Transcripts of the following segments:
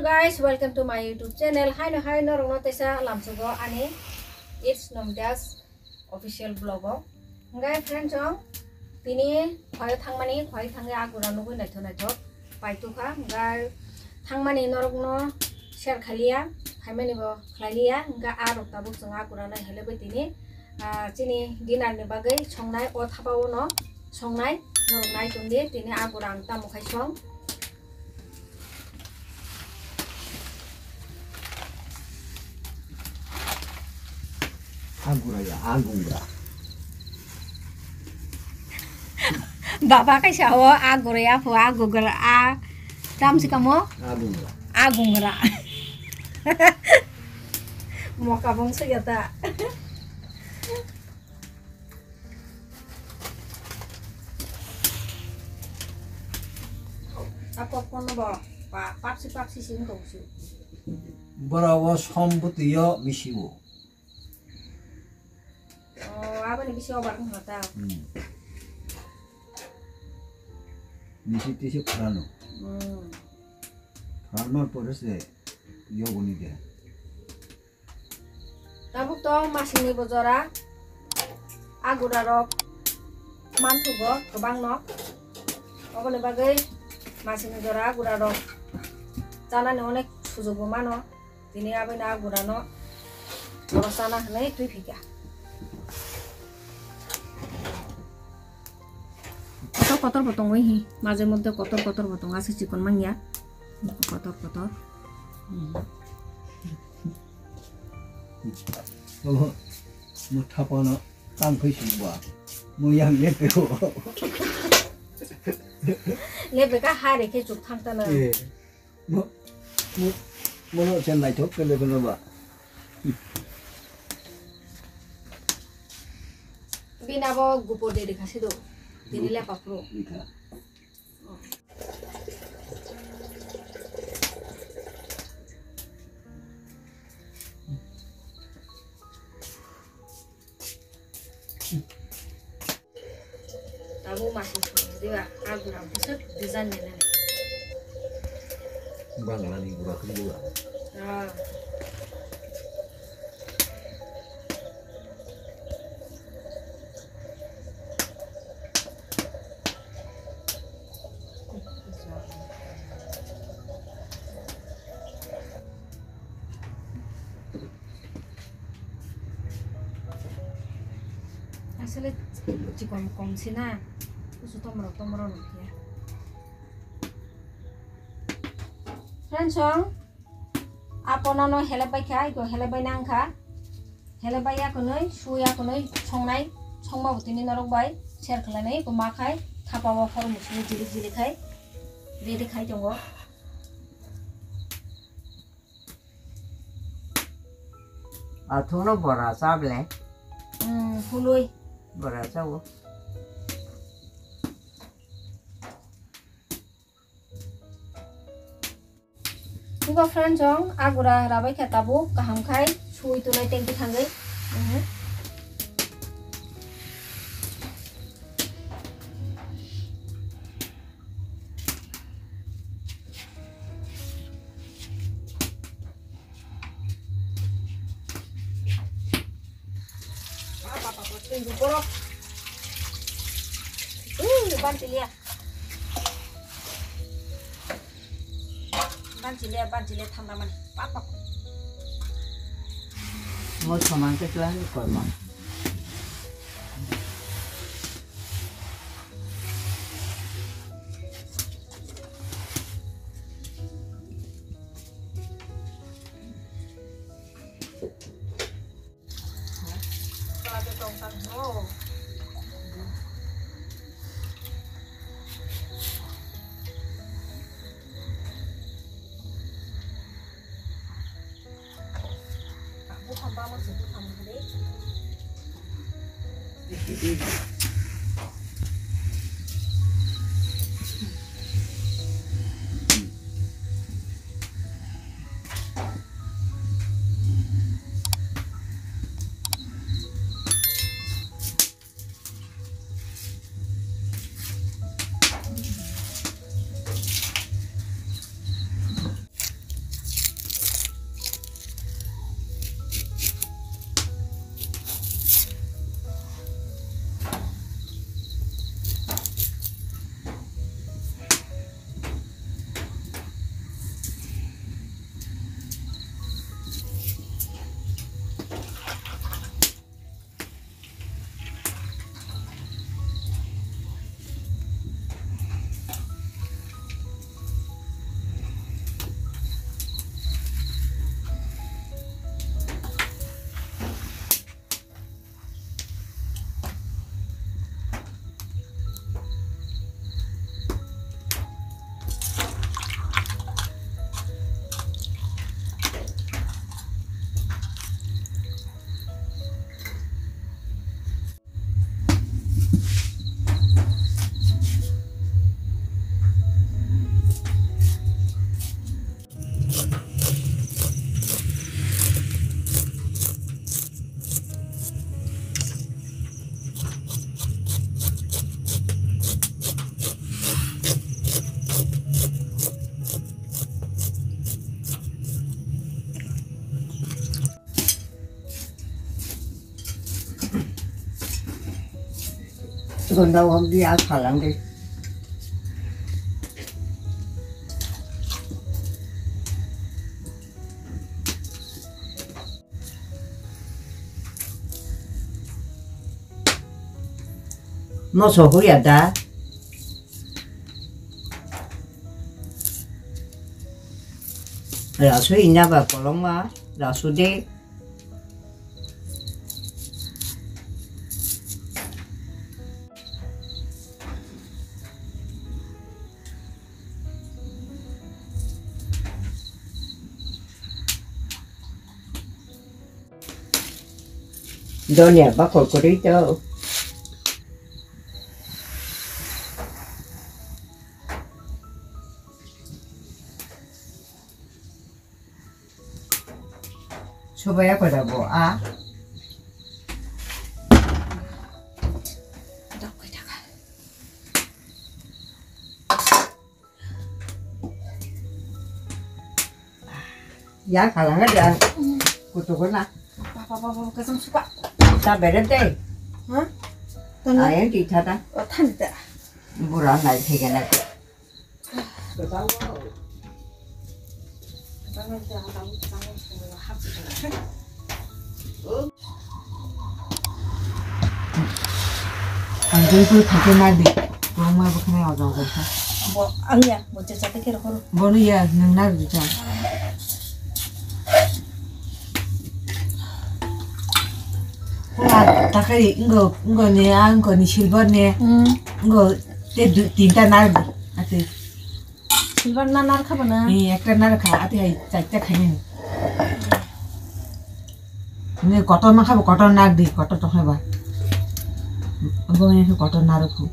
guys, welcome to my YouTube channel. Hi no rong no tesa lamsugo ani it's Nomdas official blog. Ngai friends jong tini khoi thangmani khoi thange agura nugo naitho naitho paituka ngai thangmani norok no share khaliya haimani bo khaliya nga aro tabuk jong agura na helebe tini chini dinner ni bagai songnai o thabawo no songnai norok nai tungdi tini agura ang tamu khai song Agura ya, agura. Bapak kai sawo agura ya fu agura a tam si kamu Agura. agura mau kabung segata apa pun bo pak paksi sing tongsu Barawa sombutuyo misiwo. oh apa nih bisa obat nggak tahu Misi tisi prano. Prano porese yoguni de. tabuk to masih nih bojora agura rok mantu go kebang no apa nih bagai masih nih bojora agura rok sana nih onek susu mano ini apa nih agura no kalau sana nih tuh pika kotor potong wih maze mode kotor potong asih cikon mang ya kotor Oh, mutapana tangkai siwa. Muyang lepewo. lebe ka hari ke juk thang ta na Mo chen lai thok ke lepewo ba. bina bo gupo de dikasih do dini le papro Ika. tabu masih dia agura besar desain ini Bangla ni gura kedua. ah asli cikon kongsi na usu tomro ya Ransong apa nono helebai kai go helebai nangka helebai ya kunoi suya kunoi songnai songma butini norok bai share khalanai ko makai thapawa khor musni jili khai bedi khai jongo Athono bora sable huloi bora sawo Tuga friend jong agura rabai khatabu kaham khai sui tulai tengki thangai tunggu borok banci lihat tanaman papak mo saman ke tuan ko ma kalau ada tongkang oh bukan paman sih bukan gede 건다고 하면 야 살랑데. 너 소불이야다. 라수 있나 봐, 꼴롱마. 라수대. 너네 봐, 골고루 있어. 초보야 거다고 아 넣고다가 야 갈랑하자 고토구나 봐봐봐봐 그 좀 수가 다 베렸대 어? 아예 뒤타다 탄다 물안 날 되게네 안들고 가게날비 롱마 부khane 어정 거사 뭐 아니야 뭐 진짜 되게로 걸어 뭐야 능날 비자 와 다카리 이거네 안 거니 실버네 이거 때 tinta 날 아테 실버 나날 খাব나 이 একটা 날 খা আতে চারটা খাইনি নে cotton না খাবো cotton নাক দি cotton তো খাবা গনে কটন না রাখো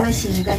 맛있는가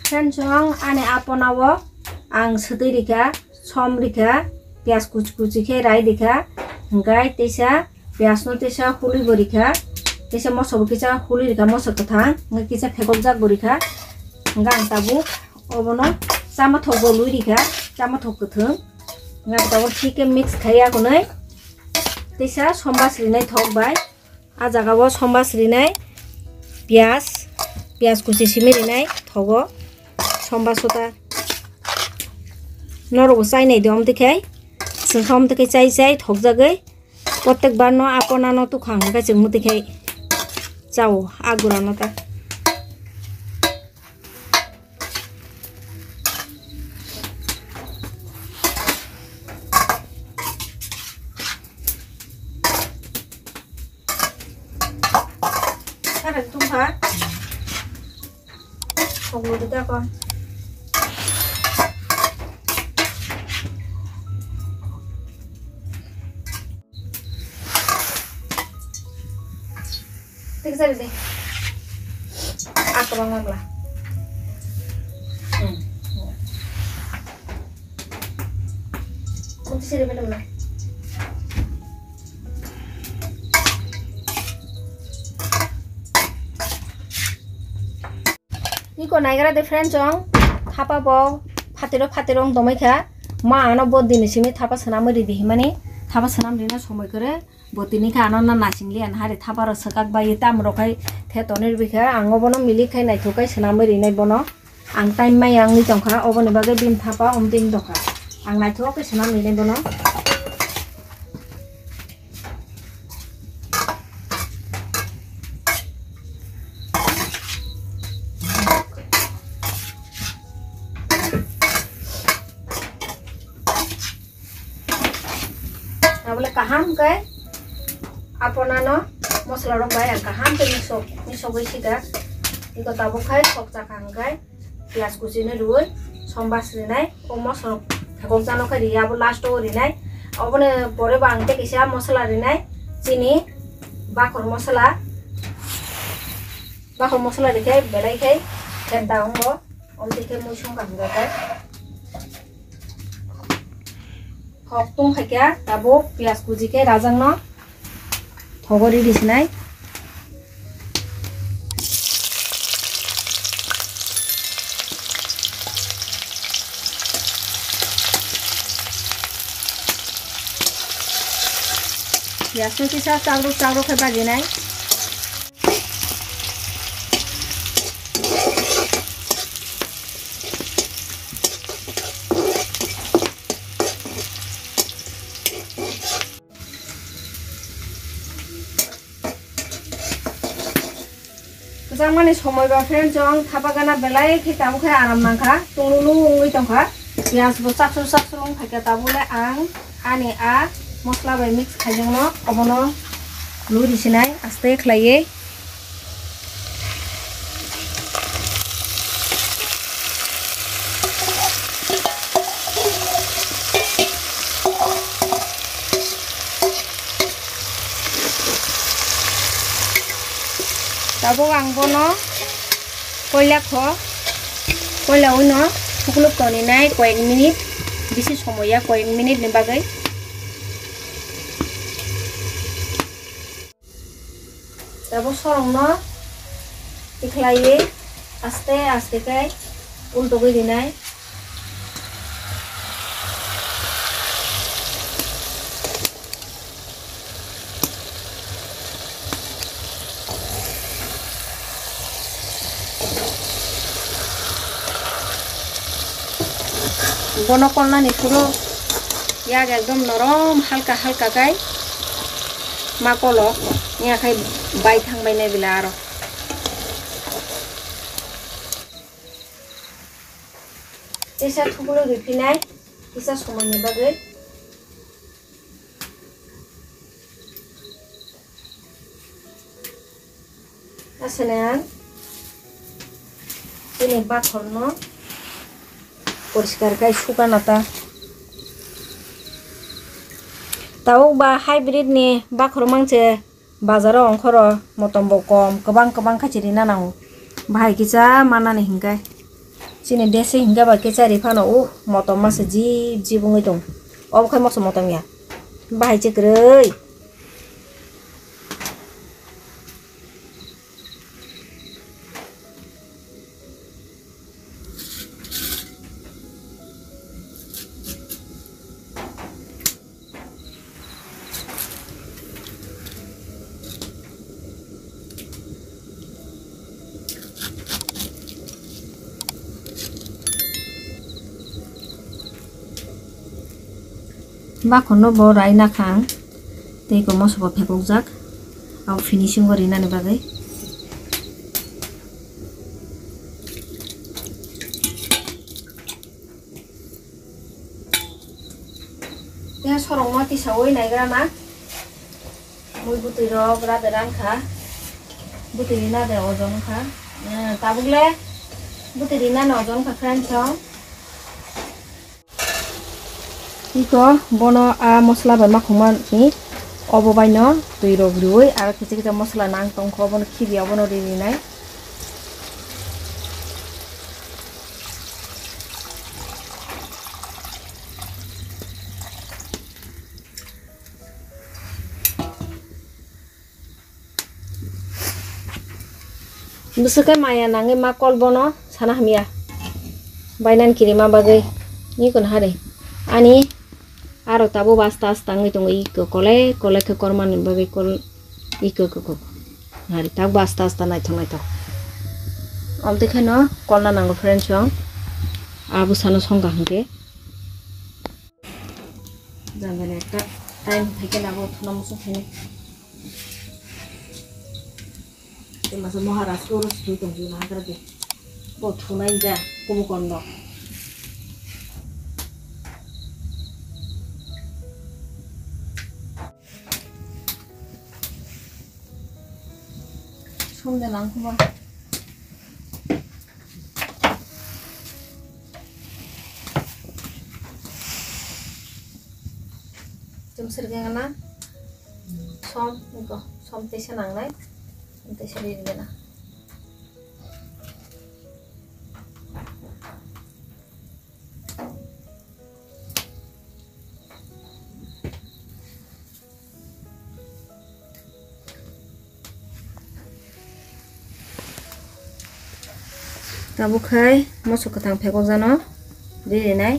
Friends-ong ane aponawo ang sedih dika som dika pias kuci-kuci ke rai dika ngai tesa pias no tesa huli borika tesa mo sobo kisa huli dika mo seketang ngai kisa phekobjak borika ngang tabu obono chama thogo lui dika chama thok kuthung ngai tabu thike mix khaya kunai तेसा समबास रिनाय थकबाय आ जागाव समबास रिनाय पियाज कुचि सिमे रिनाय थगो समबासता नरगो चाइनाय दम देखाय जोंखाम देखाय चाइ थकजागै प्रत्येकबार न आपना न तुखां गाय जों देखाय जाव आगुरा नता Ada tumpah, kau udah apa? Tiga deh, aku bangun lah. Untuk sini benar-benar. Iko naikara de friend jong thapa bo phatirong domaikha ma ano bo dinisimi thapa sanam ridi himani thapa sanam rina somoi kore botini kha anonna nasingli an hari thapa ro sakak bai tam rokai the tonir bikha ango bono mili khai nai thokai sanam rinai bono ang time mai ang ni tongkha oboni bagai bin thapa omding dokha ang nai thokai sanam rinai bono boleh kaham kai apona no mosla rok bai kaham te miso bai siga iko tabuk khai sok chakang kai pias kuci ne ruoi sombas rinai o mosla thakok jano khai ria bo last o rinai obone pore bang te kisa mosla rinai chini bakor mosla dikai belai khai kenta ongo om dike moi songkang kai hok tung khaikya tabo pias kuji ke rajang no thogori disnai pias no kisa chawro khai bajinai Jang mani somoi ba friend jong thapa gana belai khi tamu khai aram nangkha tunglulu ungui tongkha pias bo saksulung khaikya tabule ang ani a mosla bai mix khaijang no obono luri sinai aste khlaiye tabo ang bono koila uno thukluk toni nai koek minute bisi somoya koek minute ni bagai tabo sorong no ikhlaiye aste kai ulto goi dinai bono kolna ni puro yak ekdom norom halka kai makolo nya khai bai thangbai ne bila aro esa thugulo ripinai isa somoi ni bagai asenan ini bakhorno poriskar kai sukanata tau ba hybrid ni bakhor mangche bazaro ongkhoro motombo kom kabang khachiri nanang bahai kicha manani hingkai chini dese hinga ba kicha rifano motom mase ji bungoi dong ob khai mokso motom ya bahai chekrei bakhonno bo raina khang tei ko mosobo phekokjak au finishing go rinani bagai te sorong mati sawoi naigra na mui butui rok rade rangkha butui rina de ojon kha tabugle butui rina no ojon kha friend chong iko bono a mosla bai makhoma ni obo bai no tui rok rui ar kichi kichi mosla nang tongkho bono khibiya bono rinai Busukai maya nangai makol bono sana hamia bainan kirima bagai ni kon hare ani aro tabo basta stangi tongo iko kole ke korman bagai kol iko ko hari tak basta nai thongai to amte khano kolna nango friend chong abu sano songa hangke jangane ekta time theke nabo thona musu khene masa Maharashtra urus tu tunggu nak kerja, buat tunai je, kamu kondo. Sumber langku bah. Jom sergeng na, som tesi nang nai. Nanti seri na. Tabuk hai masuk ke tang pekok jano diri nai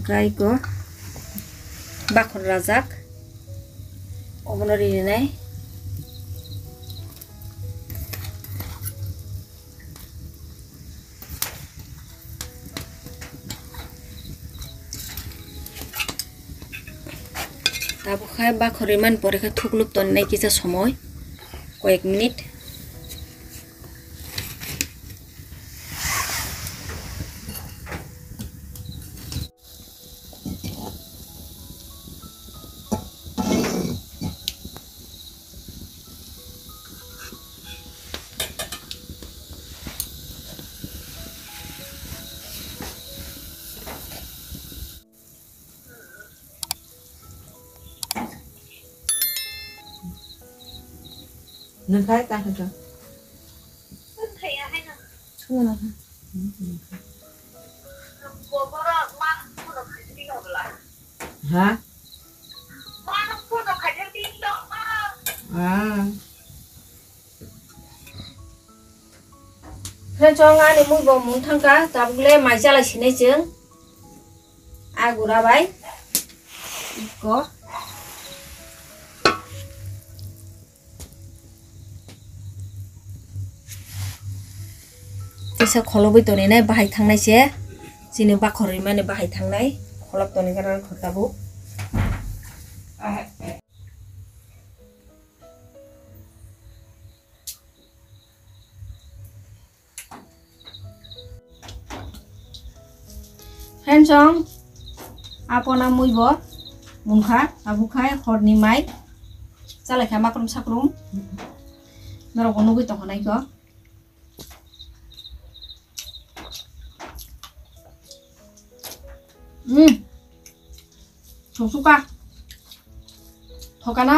gai ko bakon rajak obono rini nai tabuk hai bakoriman pore kha thuklup ton nai kisa somoy koyek minit Nâng khai ta hả? Sungai apa? Hả? À. Friend cho nga ni mui bo mun thang ka tabule mai chala sine cheng agura bai iko tisa kholobai toni nai bahai thangnai che chini bakhori mane bahai thangnai kholop toni karan khotabu Friend chong apona mui bo munkha abukhai horni mai chala kha makrum sakrum naro gonu goi tokhonai ko suka thokana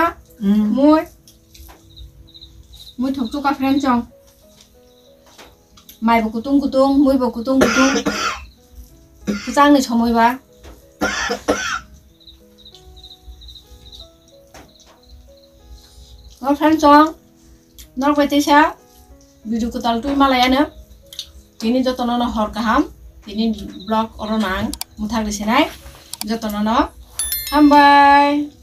mui thok suka friend chong mai bo kutung mui bo kutung Kecang nih somoy ba. Nol friend chong nol kwete sa video ko tal tu malaya na tini jotono no hor kaham tini blog oronang muthak disinai jotono no bye.